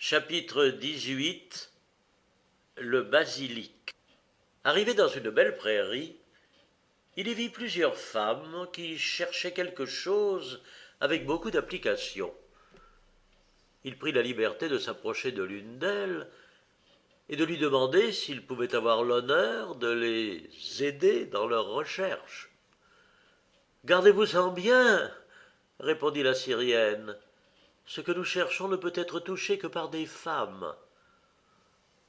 Chapitre 18. Le basilic. Arrivé dans une belle prairie, il y vit plusieurs femmes qui cherchaient quelque chose avec beaucoup d'application. Il prit la liberté de s'approcher de l'une d'elles et de lui demander s'il pouvait avoir l'honneur de les aider dans leurs recherches. Gardez-vous-en bien, répondit la Syrienne. Ce que nous cherchons ne peut être touché que par des femmes.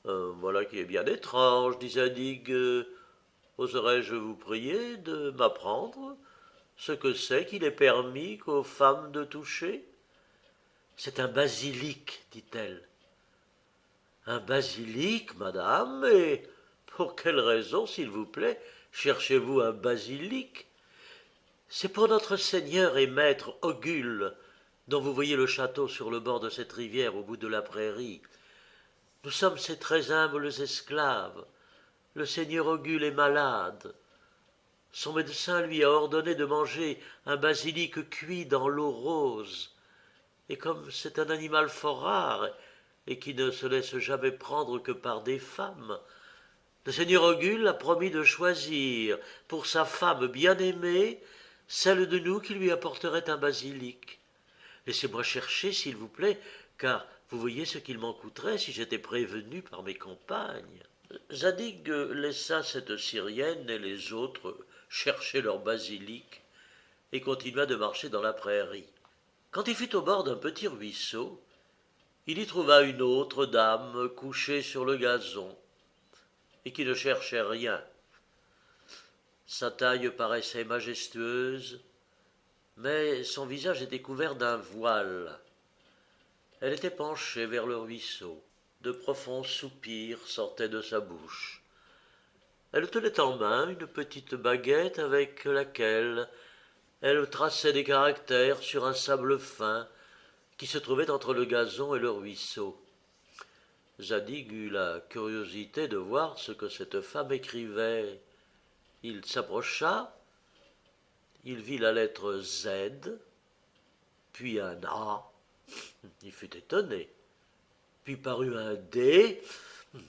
Voilà qui est bien étrange, dit Zadig. Oserais-je vous prier de m'apprendre ce que c'est qu'il est permis qu'aux femmes de toucher? C'est un basilic, dit-elle. Un basilic, madame, et pour quelle raison, s'il vous plaît, cherchez-vous un basilic? C'est pour notre seigneur et maître Ogul, dont vous voyez le château sur le bord de cette rivière au bout de la prairie. Nous sommes ses très humbles esclaves. Le seigneur Ogul est malade. Son médecin lui a ordonné de manger un basilic cuit dans l'eau rose. Et comme c'est un animal fort rare et qui ne se laisse jamais prendre que par des femmes, le seigneur Ogul a promis de choisir pour sa femme bien-aimée celle de nous qui lui apporterait un basilic. Laissez-moi chercher, s'il vous plaît, car vous voyez ce qu'il m'en coûterait si j'étais prévenu par mes compagnes. Zadig laissa cette Syrienne et les autres chercher leur basilic et continua de marcher dans la prairie. Quand il fut au bord d'un petit ruisseau, il y trouva une autre dame couchée sur le gazon et qui ne cherchait rien. Sa taille paraissait majestueuse, mais son visage était couvert d'un voile. Elle était penchée vers le ruisseau. De profonds soupirs sortaient de sa bouche. Elle tenait en main une petite baguette avec laquelle elle traçait des caractères sur un sable fin qui se trouvait entre le gazon et le ruisseau. Zadig eut la curiosité de voir ce que cette femme écrivait. Il s'approcha, il vit la lettre Z, puis un A. Il fut étonné. Puis parut un D.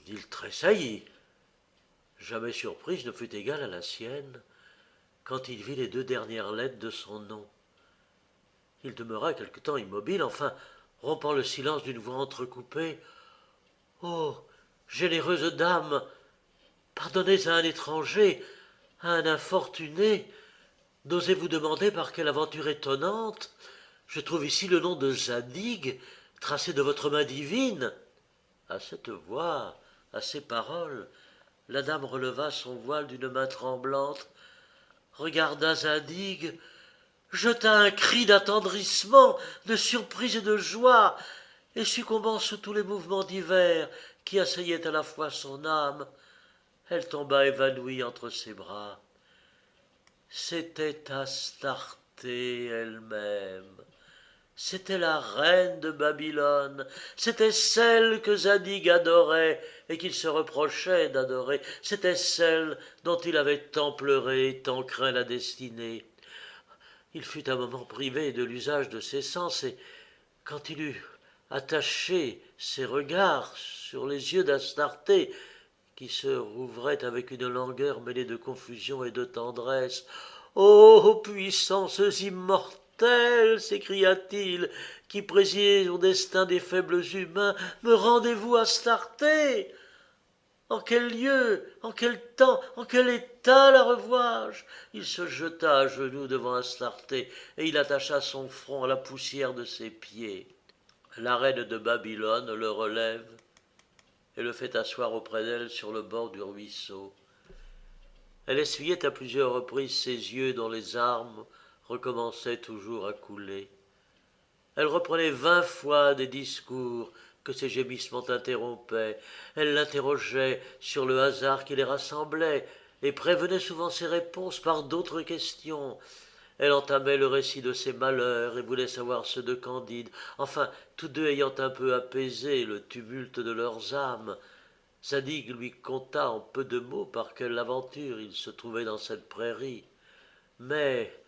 Il tressaillit. Jamais surprise ne fut égale à la sienne quand il vit les deux dernières lettres de son nom. Il demeura quelque temps immobile, enfin, rompant le silence d'une voix entrecoupée. « Oh, généreuse dame, pardonnez à un étranger, à un infortuné. N'osez-vous demander par quelle aventure étonnante je trouve ici le nom de Zadig, tracé de votre main divine ?» À cette voix, à ces paroles, la dame releva son voile d'une main tremblante, regarda Zadig, jeta un cri d'attendrissement, de surprise et de joie, et succombant sous tous les mouvements divers qui assaillaient à la fois son âme, elle tomba évanouie entre ses bras. C'était Astarté elle-même. C'était la reine de Babylone, c'était celle que Zadig adorait et qu'il se reprochait d'adorer, c'était celle dont il avait tant pleuré et tant craint la destinée. Il fut un moment privé de l'usage de ses sens, et quand il eut attaché ses regards sur les yeux d'Astarté, qui se rouvraient avec une langueur mêlée de confusion et de tendresse, « Ô puissances immortelles, s'écria-t-il, qui présidez au destin des faibles humains, me rendez-vous Astarté? En quel lieu, en quel temps, en quel état la revois-je » Il se jeta à genoux devant Astarté, et il attacha son front à la poussière de ses pieds. La reine de Babylone le relève et le fait asseoir auprès d'elle sur le bord du ruisseau. Elle essuyait à plusieurs reprises ses yeux dont les larmes recommençaient toujours à couler. Elle reprenait 20 fois des discours que ses gémissements interrompaient. Elle l'interrogeait sur le hasard qui les rassemblait et prévenait souvent ses réponses par d'autres questions. Elle entamait le récit de ses malheurs et voulait savoir ceux de Candide. Enfin, tous deux ayant un peu apaisé le tumulte de leurs âmes, Zadig lui conta en peu de mots par quelle aventure il se trouvait dans cette prairie. Mais,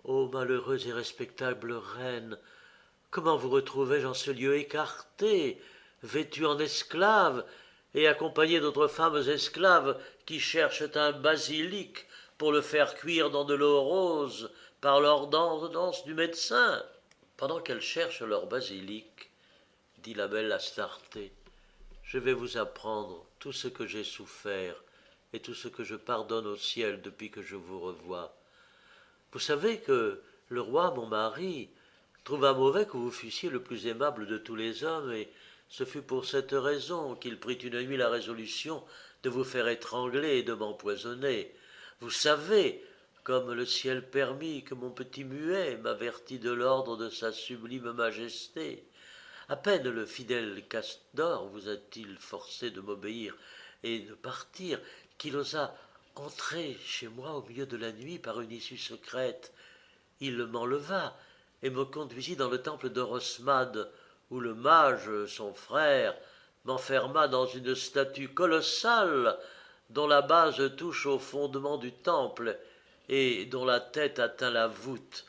ô malheureuse et respectable reine, comment vous retrouvai-je en ce lieu écarté, vêtue en esclave et accompagnée d'autres femmes esclaves qui cherchent un basilic pour le faire cuire dans de l'eau rose par l'ordonnance du médecin. Pendant qu'elles cherchent leur basilic, dit la belle Astarté, je vais vous apprendre tout ce que j'ai souffert et tout ce que je pardonne au ciel depuis que je vous revois. Vous savez que le roi, mon mari, trouva mauvais que vous fussiez le plus aimable de tous les hommes, et ce fut pour cette raison qu'il prit une nuit la résolution de vous faire étrangler et de m'empoisonner. Vous savez, comme le ciel permit, que mon petit muet m'avertit de l'ordre de sa sublime majesté. À peine le fidèle Castor vous a-t-il forcé de m'obéir et de partir, qu'il osa entrer chez moi au milieu de la nuit par une issue secrète. Il m'enleva et me conduisit dans le temple d'Orosmade, où le mage, son frère, m'enferma dans une statue colossale dont la base touche au fondement du temple et dont la tête atteint la voûte.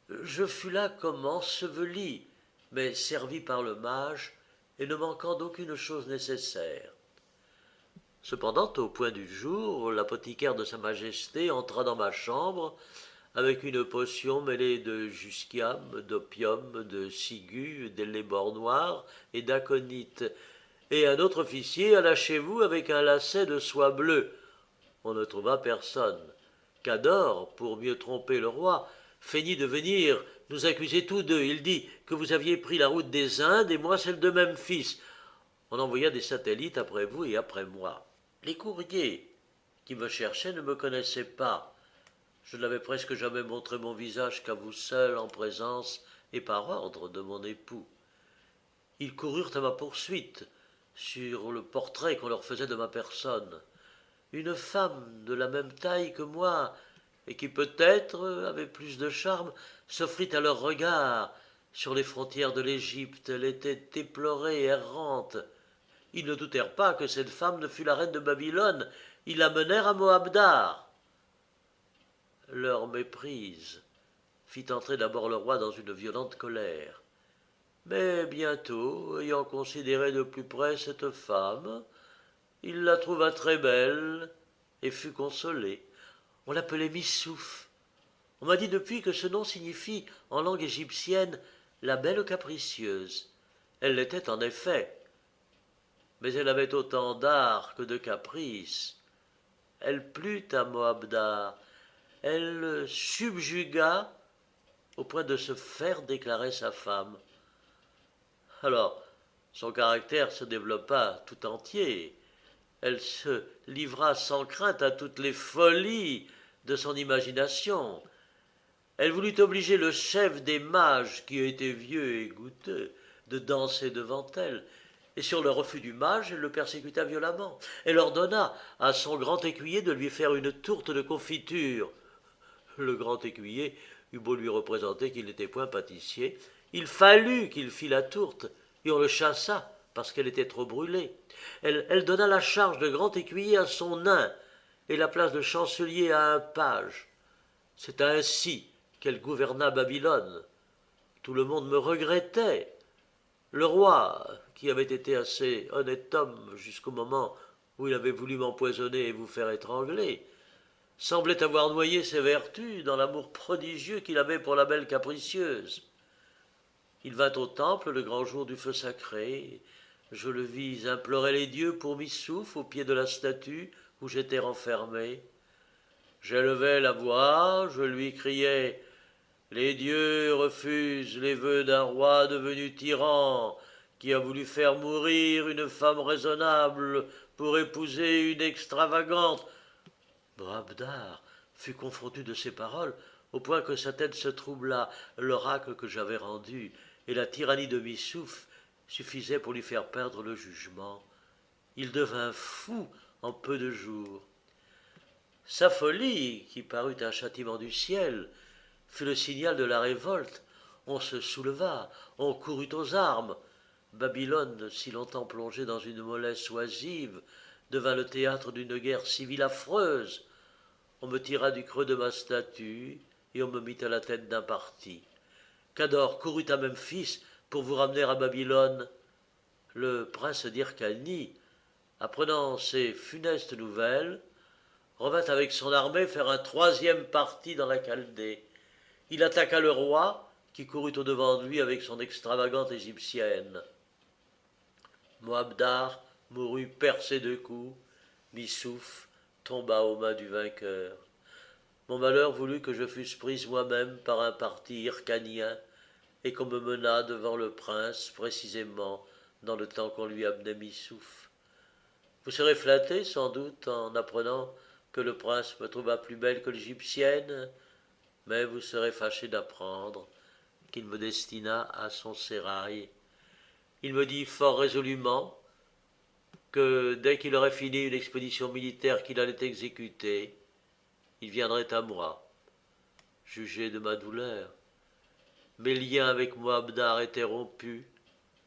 Je fus là comme enseveli, mais servi par le mage et ne manquant d'aucune chose nécessaire. Cependant, au point du jour, l'apothicaire de Sa Majesté entra dans ma chambre avec une potion mêlée de jusquiam, d'opium, de ciguë, d'hellébore noir et d'aconite, et un autre officier alla chez vous avec un lacet de soie bleue. On ne trouva personne. Cador, pour mieux tromper le roi, feignit de venir nous accuser tous deux. Il dit que vous aviez pris la route des Indes et moi celle de Memphis. On envoya des satellites après vous et après moi. Les courriers qui me cherchaient ne me connaissaient pas. Je n'avais presque jamais montré mon visage qu'à vous seul, en présence et par ordre de mon époux. Ils coururent à ma poursuite, sur le portrait qu'on leur faisait de ma personne. Une femme de la même taille que moi, et qui peut-être avait plus de charme, s'offrit à leur regard. Sur les frontières de l'Égypte, elle était éplorée, errante. Ils ne doutèrent pas que cette femme ne fût la reine de Babylone. Ils la menèrent à Moabdar. Leur méprise fit entrer d'abord le roi dans une violente colère. Mais bientôt, ayant considéré de plus près cette femme, il la trouva très belle et fut consolé. On l'appelait Missouf. On m'a dit depuis que ce nom signifie, en langue égyptienne, la belle capricieuse. Elle l'était en effet, mais elle avait autant d'art que de caprice. Elle plut à Moabdar, elle subjugua au point de se faire déclarer sa femme. Alors, son caractère se développa tout entier. Elle se livra sans crainte à toutes les folies de son imagination. Elle voulut obliger le chef des mages, qui était vieux et goutteux, de danser devant elle, et sur le refus du mage, elle le persécuta violemment. Elle ordonna à son grand écuyer de lui faire une tourte de confiture. Le grand écuyer eut beau lui représenter qu'il n'était point pâtissier, il fallut qu'il fît la tourte, et on le chassa parce qu'elle était trop brûlée. Elle donna la charge de grand écuyer à son nain, et la place de chancelier à un page. C'est ainsi qu'elle gouverna Babylone. Tout le monde me regrettait. Le roi, qui avait été assez honnête homme jusqu'au moment où il avait voulu m'empoisonner et vous faire étrangler, semblait avoir noyé ses vertus dans l'amour prodigieux qu'il avait pour la belle capricieuse. Il vint au temple le grand jour du feu sacré. Je le vis implorer les dieux pour Missouf au pied de la statue où j'étais renfermé. J'élevai la voix, je lui criai « Les dieux refusent les vœux d'un roi devenu tyran, qui a voulu faire mourir une femme raisonnable pour épouser une extravagante. » Moabdar fut confondu de ces paroles, au point que sa tête se troubla. L'oracle que j'avais rendu et la tyrannie de Missouf suffisaient pour lui faire perdre le jugement. Il devint fou en peu de jours. Sa folie, qui parut un châtiment du ciel, fut le signal de la révolte. On se souleva, on courut aux armes. Babylone, si longtemps plongée dans une mollesse oisive, devint le théâtre d'une guerre civile affreuse. On me tira du creux de ma statue et on me mit à la tête d'un parti. Cador courut à Memphis pour vous ramener à Babylone. le prince d'Hyrcanie, apprenant ces funestes nouvelles, revint avec son armée faire un troisième parti dans la Chaldée. Il attaqua le roi, qui courut au-devant de lui avec son extravagante égyptienne. Moabdar mourut percé de coups, Missouf tomba aux mains du vainqueur. Mon malheur voulut que je fusse prise moi-même par un parti hyrcanien et qu'on me menât devant le prince précisément dans le temps qu'on lui amenait Missouf. Vous serez flatté sans doute en apprenant que le prince me trouva plus belle que l'égyptienne, mais vous serez fâché d'apprendre qu'il me destina à son sérail. Il me dit fort résolument que dès qu'il aurait fini une expédition militaire qu'il allait exécuter, il viendrait à moi. Jugez de ma douleur. Mes liens avec Moabdar étaient rompus.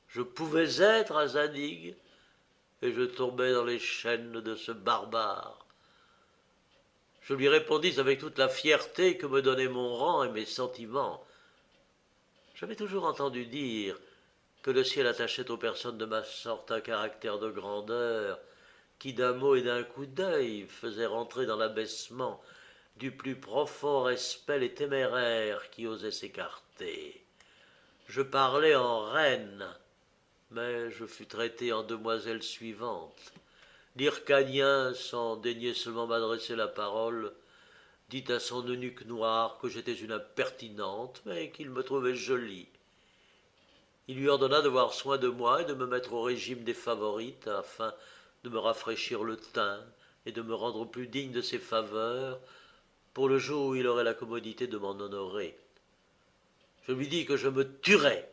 Je pouvais être à Zadig, et je tombais dans les chaînes de ce barbare. Je lui répondis avec toute la fierté que me donnaient mon rang et mes sentiments. J'avais toujours entendu dire que le ciel attachait aux personnes de ma sorte un caractère de grandeur qui d'un mot et d'un coup d'œil faisait rentrer dans l'abaissement du plus profond respect les téméraires qui osaient s'écarter. Je parlais en reine, mais je fus traité en demoiselle suivante. L'Hyrcanien, sans daigner seulement m'adresser la parole, dit à son eunuque noir que j'étais une impertinente, mais qu'il me trouvait jolie. Il lui ordonna de voir soin de moi et de me mettre au régime des favorites afin de me rafraîchir le teint et de me rendre plus digne de ses faveurs pour le jour où il aurait la commodité de m'en honorer. Je lui dis que je me tuerais.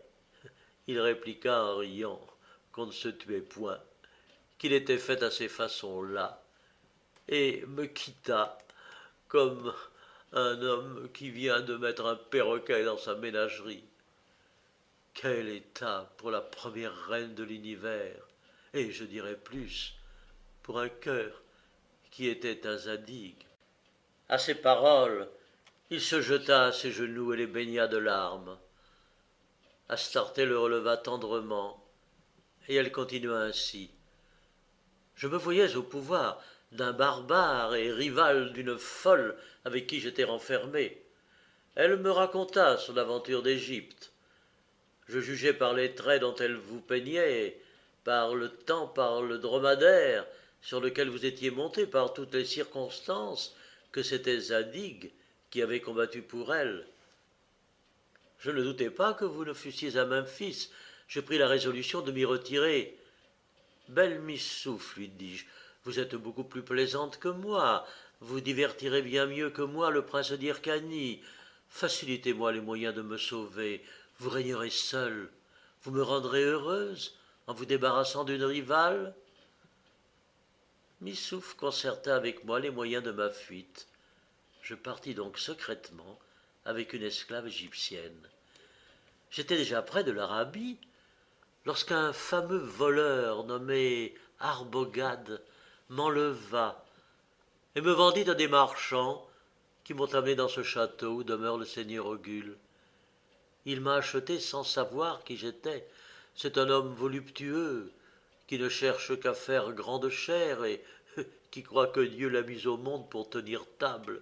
Il répliqua en riant qu'on ne se tuait point, qu'il était fait à ces façons-là, et me quitta comme un homme qui vient de mettre un perroquet dans sa ménagerie. Quel état pour la première reine de l'univers, et je dirais plus, pour un cœur qui était un Zadig. À ces paroles, il se jeta à ses genoux et les baigna de larmes. Astarté le releva tendrement, et elle continua ainsi. Je me voyais au pouvoir d'un barbare et rival d'une folle avec qui j'étais renfermé. Elle me raconta son aventure d'Égypte. Je jugeai par les traits dont elle vous peignait, par le temps, par le dromadaire sur lequel vous étiez monté, par toutes les circonstances, que c'était Zadig qui avait combattu pour elle. Je ne doutais pas que vous ne fussiez à Memphis. Je pris la résolution de m'y retirer. Belle Missouf, lui dis-je, vous êtes beaucoup plus plaisante que moi. Vous divertirez bien mieux que moi le prince d'Hyrcanie. Facilitez-moi les moyens de me sauver. Vous régnerez seule. Vous me rendrez heureuse en vous débarrassant d'une rivale. Missouf concerta avec moi les moyens de ma fuite. Je partis donc secrètement avec une esclave égyptienne. J'étais déjà près de l'Arabie lorsqu'un fameux voleur nommé Arbogad m'enleva et me vendit à des marchands qui m'ont amené dans ce château où demeure le seigneur Ogul. Il m'a acheté sans savoir qui j'étais. C'est un homme voluptueux qui ne cherche qu'à faire grande chère et qui croit que Dieu l'a mis au monde pour tenir table.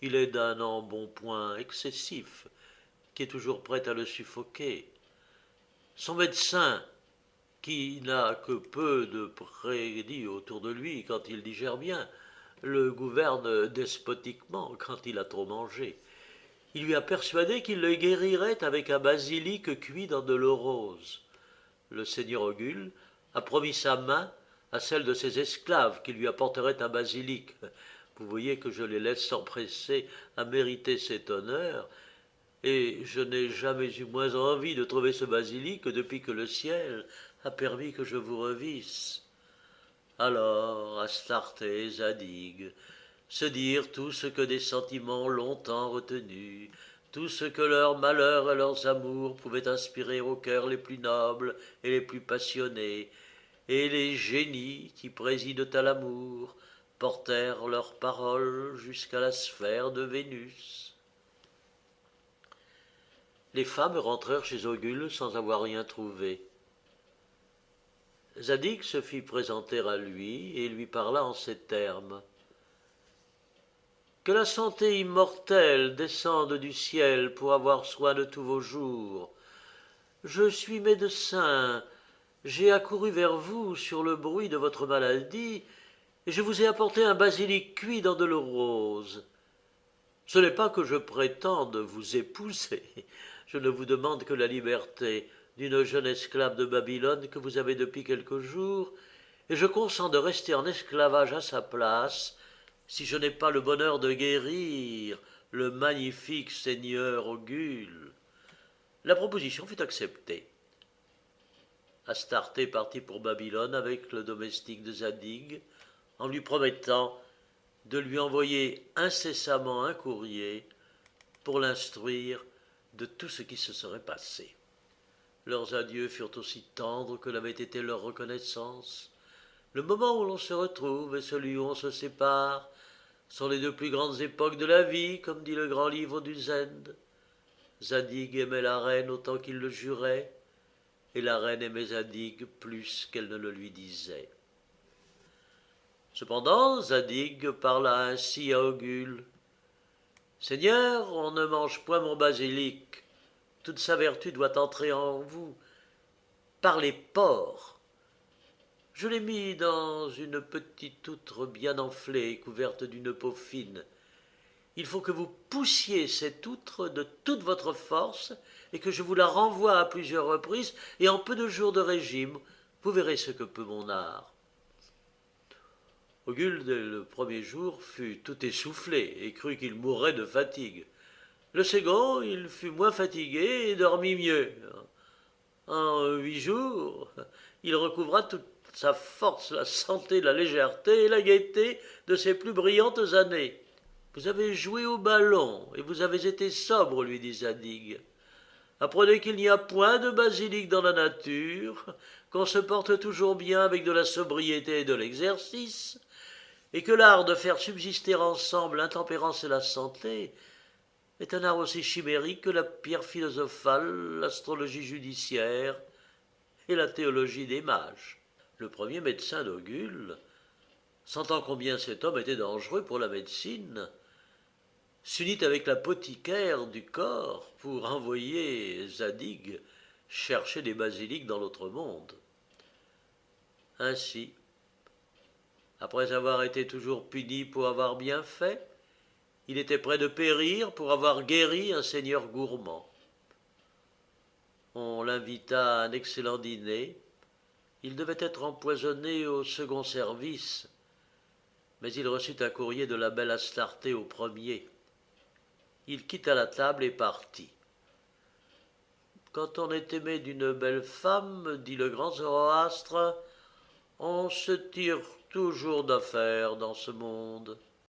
Il est d'un embonpoint excessif, qui est toujours prêt à le suffoquer. Son médecin, qui n'a que peu de prédit autour de lui quand il digère bien, le gouverne despotiquement quand il a trop mangé. Il lui a persuadé qu'il le guérirait avec un basilic cuit dans de l'eau rose. Le seigneur Ogul a promis sa main à celle de ses esclaves qui lui apporterait un basilic. Vous voyez que je les laisse s'empresser à mériter cet honneur, et je n'ai jamais eu moins envie de trouver ce basilic que depuis que le ciel a permis que je vous revisse. Alors, Astarté et Zadig se dirent tout ce que des sentiments longtemps retenus, tout ce que leurs malheurs et leurs amours pouvaient inspirer aux cœurs les plus nobles et les plus passionnés, et les génies qui président à l'amour portèrent leurs paroles jusqu'à la sphère de Vénus. Les femmes rentrèrent chez Ogul sans avoir rien trouvé. Zadig se fit présenter à lui et lui parla en ces termes. Que la santé immortelle descende du ciel pour avoir soin de tous vos jours. Je suis médecin, j'ai accouru vers vous sur le bruit de votre maladie, et je vous ai apporté un basilic cuit dans de l'eau rose. Ce n'est pas que je prétende vous épouser, je ne vous demande que la liberté d'une jeune esclave de Babylone que vous avez depuis quelques jours, et je consens de rester en esclavage à sa place, si je n'ai pas le bonheur de guérir le magnifique seigneur Ogul. La proposition fut acceptée. Astarté partit pour Babylone avec le domestique de Zadig, en lui promettant de lui envoyer incessamment un courrier pour l'instruire de tout ce qui se serait passé. Leurs adieux furent aussi tendres que l'avait été leur reconnaissance. Le moment où l'on se retrouve et celui où on se sépare sont les deux plus grandes époques de la vie, comme dit le grand livre du Zend. Zadig aimait la reine autant qu'il le jurait, et la reine aimait Zadig plus qu'elle ne le lui disait. Cependant, Zadig parla ainsi à Ogul. « Seigneur, on ne mange point mon basilic. Toute sa vertu doit entrer en vous par les pores. Je l'ai mis dans une petite outre bien enflée, couverte d'une peau fine. Il faut que vous poussiez cette outre de toute votre force et que je vous la renvoie à plusieurs reprises et en peu de jours de régime. Vous verrez ce que peut mon art. » Ogul, dès le premier jour, fut tout essoufflé et crut qu'il mourrait de fatigue. Le second, il fut moins fatigué et dormit mieux. En 8 jours, il recouvra toute sa force, la santé, la légèreté et la gaieté de ses plus brillantes années. « Vous avez joué au ballon et vous avez été sobre, lui dit Zadig. Apprenez qu'il n'y a point de basilic dans la nature, qu'on se porte toujours bien avec de la sobriété et de l'exercice, et que l'art de faire subsister ensemble l'intempérance et la santé est un art aussi chimérique que la pierre philosophale, l'astrologie judiciaire et la théologie des mages. » Le premier médecin d'Ogul, sentant combien cet homme était dangereux pour la médecine, s'unit avec l'apothicaire du corps pour envoyer Zadig chercher des basilics dans l'autre monde. Ainsi, après avoir été toujours puni pour avoir bien fait, il était près de périr pour avoir guéri un seigneur gourmand. On l'invita à un excellent dîner. Il devait être empoisonné au second service, mais il reçut un courrier de la belle Astarté au premier. Il quitta la table et partit. Quand on est aimé d'une belle femme, dit le grand Zoroastre, on se tire toujours d'affaire dans ce monde.